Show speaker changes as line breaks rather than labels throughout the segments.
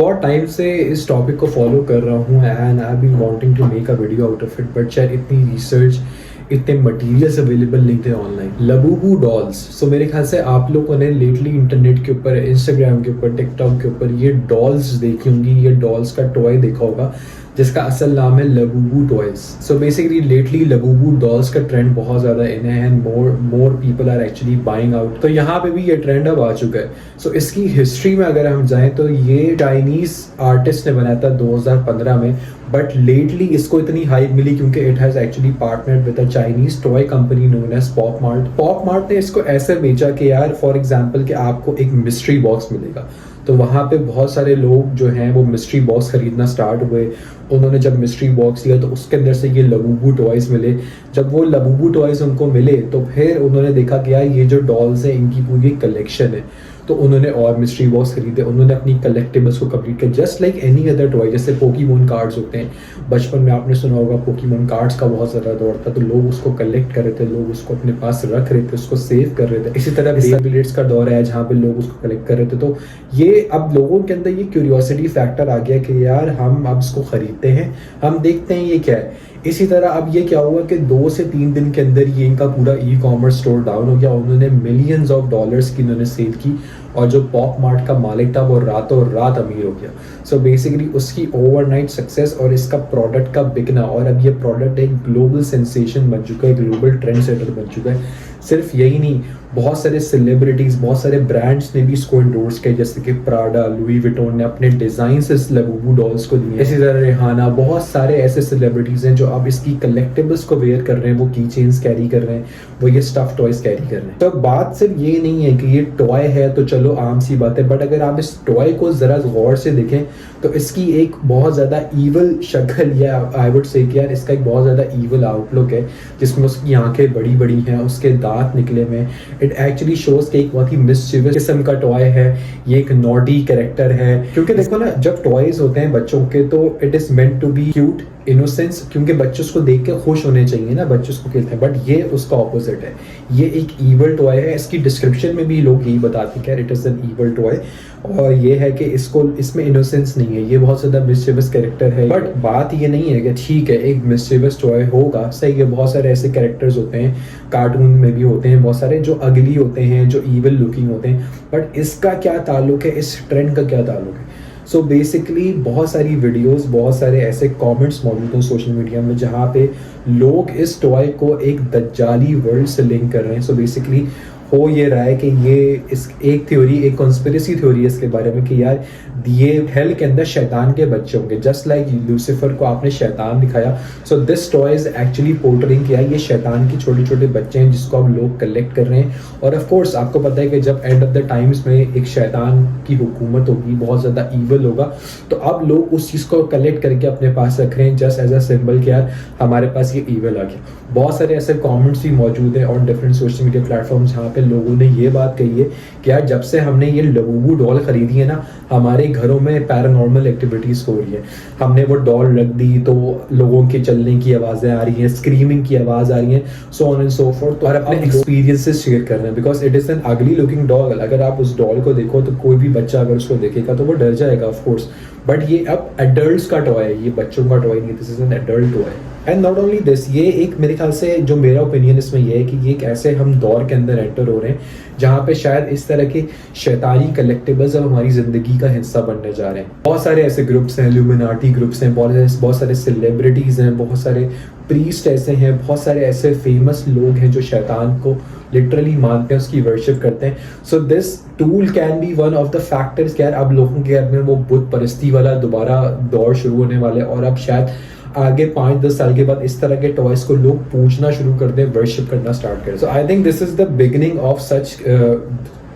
बहुत टाइम से इस टॉपिक को फॉलो कर रहा हूँ and I been wanting to make a video out of it, but शायद इतनी रिसर्च, इतने मटेरियल्स अवेलेबल नहीं थे ऑनलाइन। लबूबू डॉल्स, सो मेरे ख्याल से आप लोगों ने लेटली इंटरनेट के ऊपर, इंस्टाग्राम के ऊपर, टिकटॉक के ऊपर ये डॉल्स देखी होंगी, ये डॉल्स का टॉय देखा होगा जिसका असल नाम है Labubu toys. So basically lately Labubu dolls का ट्रेंड बहुत ज़्यादा इन है and more people are actually buying out. तो यहाँ पे भी ये ट्रेंड अब आ चुका है। सो इसकी हिस्ट्री में अगर हम जाएं तो ये चाइनीज आर्टिस्ट ने बनाया था 2015 में, बट लेटली इसको इतनी हाइप मिली क्योंकि it has actually partnered with a Chinese toy company known as Pop Mart. Pop Mart ने इसको ऐसे बेचा कि यार फॉर एग्जाम्पल कि आपको एक मिस्ट्री बॉक्स मिलेगा, तो वहाँ पे बहुत सारे लोग जो हैं वो मिस्ट्री बॉक्स खरीदना स्टार्ट हुए। उन्होंने जब मिस्ट्री बॉक्स लिया तो उसके अंदर से ये लबूबू टॉयज मिले। जब वो लबूबू टॉयज उनको मिले तो फिर उन्होंने देखा कि यार ये जो डॉल्स हैं इनकी पूरी कलेक्शन है, तो उन्होंने और मिस्ट्री बॉक्स खरीदे। उन्होंने अपनी कलेक्टिबल्स को कंप्लीट किया just like any other toy. जैसे पोकीमोन कार्ड्स होते हैं, बचपन में आपने सुना होगा पोकीमोन कार्ड्स का बहुत ज़्यादा दौर था, तो लोग उसको कलेक्ट कर रहे थे, लोग उसको अपने पास रख रहे थे, उसको सेव कर रहे थे। इसी तरह बेबलेट्स का दौर है जहाँ पे लोग उसको कलेक्ट कर रहे थे। तो ये अब लोगों के अंदर ये क्यूरियोसिटी फैक्टर आ गया कि यार हम अब इसको खरीदते हैं, हम देखते हैं ये क्या है। इसी तरह अब ये क्या हुआ कि 2 से 3 दिन के अंदर ये इनका पूरा ई कॉमर्स स्टोर डाउन हो गया। उन्होंने मिलियंस ऑफ डॉलर्स की इन्होंने सेल की और जो पॉप मार्ट का मालिक था वो रातों रात अमीर हो गया। सो बेसिकली उसकी ओवरनाइट सक्सेस और इसका प्रोडक्ट का बिकना, और अब ये प्रोडक्ट एक ग्लोबल सेंसेशन बन चुका है, ग्लोबल ट्रेंड सेटर बन चुका है। सिर्फ यही नहीं, बहुत सारे सेलिब्रिटीज़, बहुत सारे ब्रांड्स ने भी इसको इंडोर्स किया, जैसे कि प्राडा, लुई विटोन ने अपने डिज़ाइन से इस लबूबू डॉल्स को लिए। इसी तरह रिहाना, बहुत सारे ऐसे सेलिब्रिटीज़ हैं जो अब इसकी कलेक्टिबल्स को वेयर कर रहे हैं, वो की चेन्स कैरी कर रहे हैं, वो ये स्टफ टॉयज कैरी कर रहे हैं। तो बात सिर्फ ये नहीं है कि ये टॉय है तो चलो आम सी बात है, बट अगर आप इस टॉय को ज़रा गौर से देखें तो इसकी एक बहुत ज़्यादा ईवल शक्ल, या आई वुड से कि यार इसका एक बहुत ज़्यादा ईवल आउटलुक है, जिसमें उसकी आंखें बड़ी बड़ी हैं, उसके दांत निकले में। इट एक्चुअली शोज कि एक बहुत ही मिस्चीवियस किस्म का टॉय है, ये एक नॉटी कैरेक्टर है। क्योंकि देखो ना, जब टॉयज होते हैं बच्चों के तो it is meant to be cute, innocence, क्योंकि बच्चे उसको देख के खुश होने चाहिए ना, बच्चे उसको खेलते हैं। बट ये उसका ऑपोजिट है, ये एक ईवल टॉय है। इसकी डिस्क्रिप्शन में भी लोग यही बताते हैं कि it is an evil toy, और ये है कि इसमें इनोसेंस नहीं है, ये बहुत ज़्यादा मिस्चीवियस कैरेक्टर है। बट बात ये नहीं है कि ठीक है एक मिस्चीवियस टॉय होगा, सही है, बहुत सारे ऐसे कैरेक्टर्स होते हैं, कार्टून में भी होते हैं बहुत सारे जो अगली होते हैं, जो ईवल लुकिंग होते हैं, बट इसका क्या ताल्लुक है, इस ट्रेंड का क्या ताल्लुक है। सो बेसिकली बहुत सारी वीडियोस, बहुत सारे ऐसे कमेंट्स मौजूद हैं सोशल मीडिया में जहाँ पे लोग इस टॉय को एक दज्जाली वर्ल्ड से लिंक कर रहे हैं। सो बेसिकली हो ये रहा है कि ये इस एक थ्योरी, एक कॉन्स्पिरेसी थ्योरी है इसके बारे में कि यार ये हेल के अंदर शैतान के बच्चे होंगे, जस्ट लाइक लूसीफर को आपने शैतान दिखाया। So this toy is actually portraying किया ये शैतान के छोटे छोटे बच्चे हैं जिसको अब लोग कलेक्ट कर रहे हैं। और ऑफ कोर्स आपको पता है कि जब एंड ऑफ द टाइम्स में एक शैतान की हुकूमत होगी, बहुत ज़्यादा ईवल होगा, तो अब लोग उस चीज़ को कलेक्ट करके अपने पास रख रहे हैं जस्ट एज अ सिंबल कि यार हमारे पास ये ईवल आ गया। बहुत सारे ऐसे कमेंट्स भी मौजूद हैं on different social media platform जहाँ पे लोगों ने ये बात कही है कि यार जब से हमने ये लबूबू डॉल खरीदी है ना, हमारे घरों में पैरानॉर्मल एक्टिविटीज़ हो रही है। हमने वो डॉल रख दी तो लोगों के चलने की आवाज़ें आ रही हैं, स्क्रीमिंग की आवाज़ आ रही है, so on and so fourth. और अपने एक्सपीरियंसेस शेयर कर रहे हैं बिकॉज इट इज़ एन अगली लुकिंग डॉल। अगर आप उस डॉल को देखो तो कोई भी बच्चा अगर उसको देखेगा तो वो डर जाएगा ऑफ कोर्स, बट ये अब एडल्ट्स का टॉय है, ये बच्चों का टॉय नहीं, this is an adult toy. And not only this, ये एक मेरे ख्याल से जो मेरा ओपिनियन इसमें ये है कि ये एक ऐसे हम दौर के अंदर एंटर हो रहे हैं जहाँ पे शायद इस तरह के शैतानी कलेक्टिबल्स अब हमारी ज़िंदगी का हिस्सा बनने जा रहे हैं। बहुत सारे ऐसे ग्रुप्स हैं, इल्यूमिनाटी ग्रुप्स हैं, बहुत सारे सेलिब्रिटीज़ हैं, बहुत सारे प्रीस्ट ऐसे हैं, बहुत सारे ऐसे फेमस लोग हैं जो शैतान को लिटरली मानते हैं, उसकी वर्शिप करते हैं। So this tool can be one of the factors कि यार अब लोगों के घर में वो बुत परस्ती वाला दोबारा दौर शुरू होने वाले, और अब शायद आगे 5-10 साल के बाद इस तरह के टॉयज को लोग पूछना शुरू कर दें, वर्शिप करना स्टार्ट करें। So I think this is the beginning of such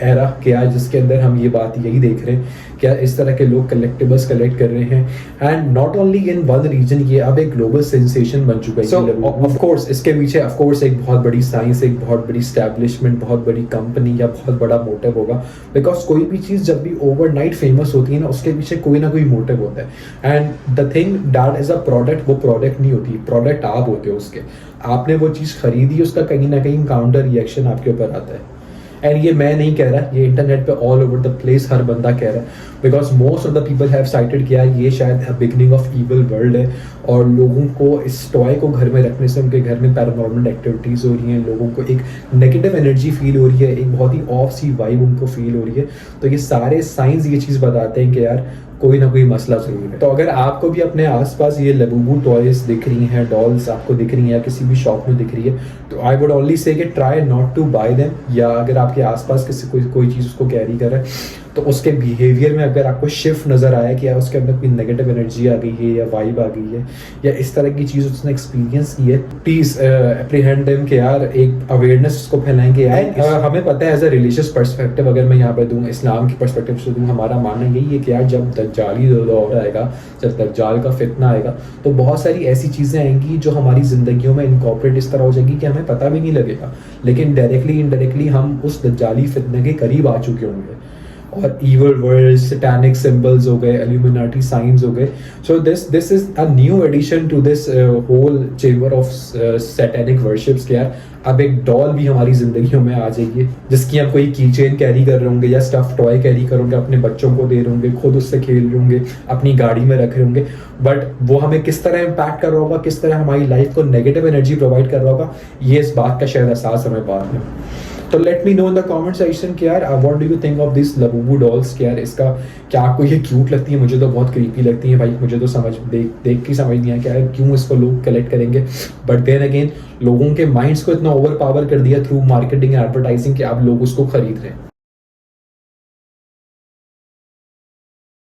era क्या, जिसके अंदर हम ये बात यही देख रहे हैं क्या इस तरह के लोग कलेक्टिबल्स कलेक्ट कर रहे हैं। And not only in one region, ये अब एक ग्लोबल सेंसेशन बन चुका है। सो ऑफ कोर्स इसके पीछे ऑफ कोर्स एक बहुत बड़ी साइंस, एक बहुत बड़ी स्टैब्लिशमेंट, बहुत बड़ी कंपनी या बहुत बड़ा मोटिव होगा। बिकॉज कोई भी चीज़ जब भी ओवरनाइट फेमस होती है ना, उसके पीछे कोई ना कोई मोटिव होता है। And the thing that is a product, वो प्रोडक्ट नहीं होती, प्रोडक्ट आप होते हो उसके। आपने वो चीज़ खरीदी, उसका कहीं ना कहीं काउंटर रिएक्शन आपके ऊपर आता है। एंड ये मैं नहीं कह रहा, ये इंटरनेट पे ऑल ओवर द प्लेस हर बंदा कह रहा है। Because most of the people have sighted किया ये शायद बिगनिंग ऑफ ईवल वर्ल्ड है, और लोगों को इस टॉय को घर में रखने से उनके घर में पैरानॉर्मल एक्टिविटीज़ हो रही हैं, लोगों को एक नेगेटिव एनर्जी फील हो रही है, एक बहुत ही ऑफ सी वाइब उनको फील हो रही है। तो ये सारे साइंस ये चीज़ बताते हैं कि यार कोई ना कोई मसला ज़रूर है। तो अगर आपको भी अपने आसपास ये लबूबू टॉयज दिख रही हैं, डॉल्स आपको दिख रही हैं या किसी भी शॉप में दिख रही है, तो आई वुड ओनली से कि try not to buy them, या अगर आपके आसपास किसी कोई चीज़ उसको कैरी कर रहा है तो उसके बिहेवियर में अगर आपको शिफ्ट नज़र आया कि यार उसके अंदर कोई नेगेटिव एनर्जी आ गई है या वाइब आ गई है या इस तरह की चीज़ उसने एक्सपीरियंस की है, प्लीज़ एप्रीहेंड देम कि यार एक अवेयरनेस उसको फैलाएंगे। यार हमें पता है एज अ रिलीजियस पर्सपेक्टिव, अगर मैं यहाँ पे दूँ इस्लाम की पर्सपेक्टिव से दूँ, हमारा मानना यही है कि यार जब दज्जाली दौर आएगा, जब दज्जाल का फितना आएगा, तो बहुत सारी ऐसी चीज़ें आएंगी जो हमारी ज़िंदगियों में इनकॉर्पोरेट इस तरह हो जाएगी कि हमें पता भी नहीं लगेगा, लेकिन डायरेक्टली इनडायरेक्टली हम उस दज्जाली फितने के करीब आ चुके होंगे। और evil words, satanic symbols हो गए, illuminati signs हो गए। So this is a new addition to this whole chamber of satanic worships के यार अब एक डॉल भी हमारी जिंदगियों में आ जाएगी, जिसकी हम कोई की चेन कैरी कर रहे होंगे या स्टफ टॉय कैरी कर होंगे, अपने बच्चों को दे रहे होंगे, खुद उससे खेल रहे होंगे, अपनी गाड़ी में रख रहे होंगे, बट वो हमें किस तरह इम्पैक्ट कर रहा होगा, किस तरह हमारी लाइफ को नेगेटिव एनर्जी प्रोवाइड कर रहा होगा, ये इस बात का शायद एहसास हमें बाद में। तो let me know in the comment section कि यार what do you think of this Labubu dolls, कि यार इसका क्या आपको ये क्यूट लगती है? मुझे तो बहुत क्रीपी लगती है भाई, मुझे तो देख के समझ नहीं आया कि यार क्यों इसको लोग कलेक्ट करेंगे, बट देन अगेन लोगों के माइंड्स को इतना ओवर पावर कर दिया थ्रू मार्केटिंग एंड एडवर्टाइजिंग कि अब लोग उसको खरीद रहे हैं।